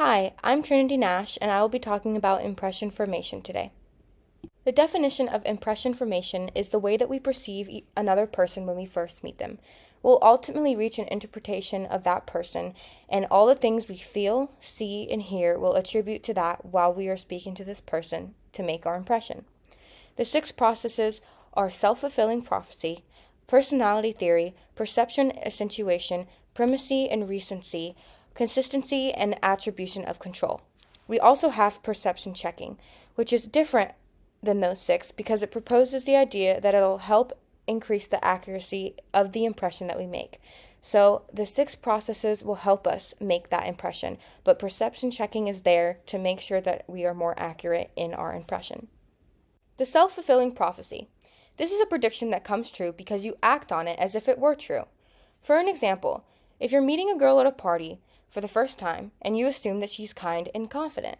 Hi, I'm Trinity Nash, and I will be talking about impression formation today. The definition of impression formation is the way that we perceive another person when we first meet them. We'll ultimately reach an interpretation of that person, and all the things we feel, see, and hear will attribute to that while we are speaking to this person to make our impression. The six processes are self-fulfilling prophecy, personality theory, perception accentuation, primacy and recency, consistency, and attribution of control. We also have perception checking, which is different than those six because it proposes the idea that it'll help increase the accuracy of the impression that we make. So the six processes will help us make that impression, but perception checking is there to make sure that we are more accurate in our impression. The self-fulfilling prophecy. This is a prediction that comes true because you act on it as if it were true. For an example, if you're meeting a girl at a party for the first time and you assume that she's kind and confident,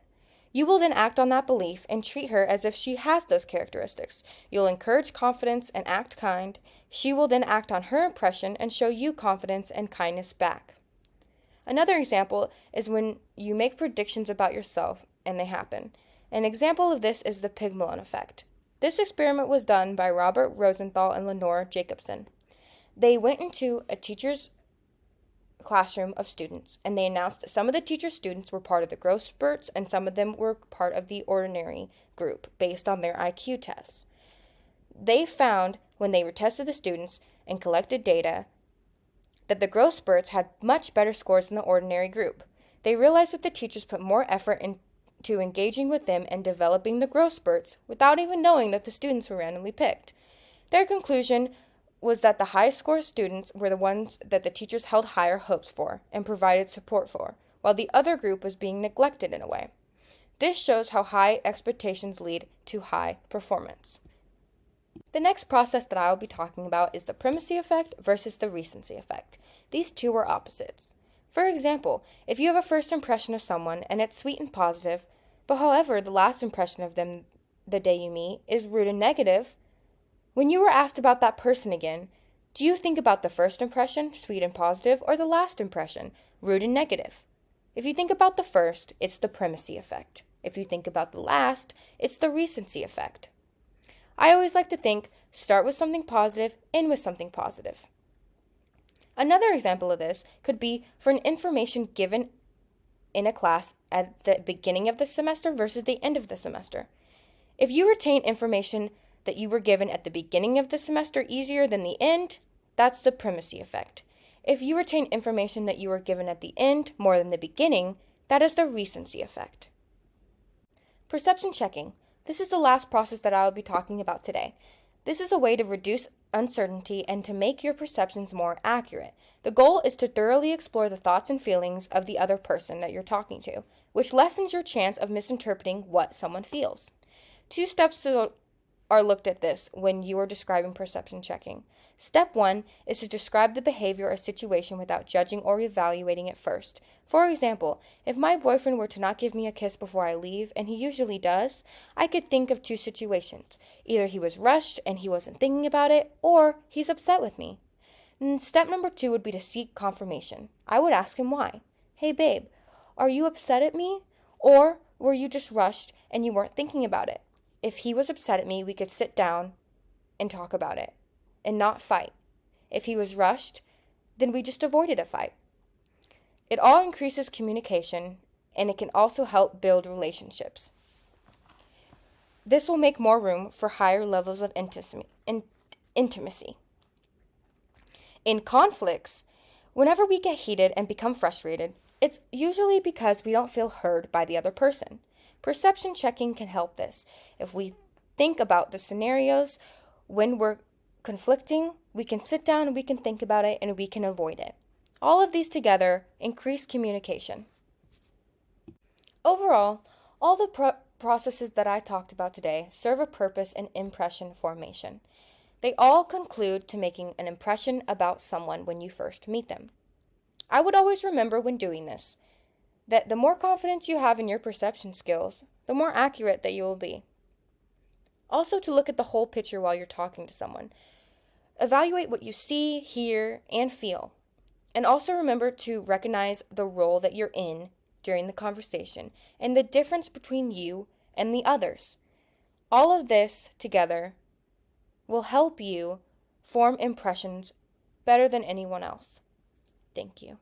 you will then act on that belief and treat her as if she has those characteristics. You'll encourage confidence and act kind. She will then act on her impression and show you confidence and kindness back. Another example is when you make predictions about yourself and they happen. An example of this is the Pygmalion effect. This experiment was done by Robert Rosenthal and Lenore Jacobson. They went into a teacher's classroom of students, and they announced that some of the teacher's students were part of the growth spurts and some of them were part of the ordinary group based on their IQ tests. They found when they retested the students and collected data that the growth spurts had much better scores than the ordinary group. They realized that the teachers put more effort into engaging with them and developing the growth spurts without even knowing that the students were randomly picked. Their conclusion was that the high score students were the ones that the teachers held higher hopes for and provided support for, while the other group was being neglected in a way. This shows how high expectations lead to high performance. The next process that I will be talking about is the primacy effect versus the recency effect. These two are opposites. For example, if you have a first impression of someone and it's sweet and positive, but however the last impression of them the day you meet is rude and negative, when you are asked about that person again, do you think about the first impression, sweet and positive, or the last impression, rude and negative? If you think about the first, it's the primacy effect. If you think about the last, it's the recency effect. I always like to think, start with something positive, end with something positive. Another example of this could be for an information given in a class at the beginning of the semester versus the end of the semester. If you retain information that you were given at the beginning of the semester easier than the end, that's the primacy effect. If you retain information that you were given at the end more than the beginning, that is the recency effect. Perception checking. This is the last process that I will be talking about today. This is a way to reduce uncertainty and to make your perceptions more accurate. The goal is to thoroughly explore the thoughts and feelings of the other person that you're talking to, which lessens your chance of misinterpreting what someone feels. Two steps are looked at this when you are describing perception checking. Step 1 is to describe the behavior or situation without judging or evaluating it first. For example, if my boyfriend were to not give me a kiss before I leave, and he usually does, I could think of two situations. Either he was rushed and he wasn't thinking about it, or he's upset with me. And step number 2 would be to seek confirmation. I would ask him why. Hey babe, are you upset at me? Or were you just rushed and you weren't thinking about it? If he was upset at me, we could sit down and talk about it and not fight. If he was rushed, then we just avoided a fight. It all increases communication, and it can also help build relationships. This will make more room for higher levels of intimacy. In conflicts, whenever we get heated and become frustrated, it's usually because we don't feel heard by the other person. Perception checking can help this. If we think about the scenarios when we're conflicting, we can sit down and we can think about it and we can avoid it. All of these together increase communication. Overall, all the processes that I talked about today serve a purpose in impression formation. They all conclude to making an impression about someone when you first meet them. I would always remember when doing this that the more confidence you have in your perception skills, the more accurate that you will be. Also, to look at the whole picture while you're talking to someone. Evaluate what you see, hear, and feel. And also remember to recognize the role that you're in during the conversation and the difference between you and the others. All of this together will help you form impressions better than anyone else. Thank you.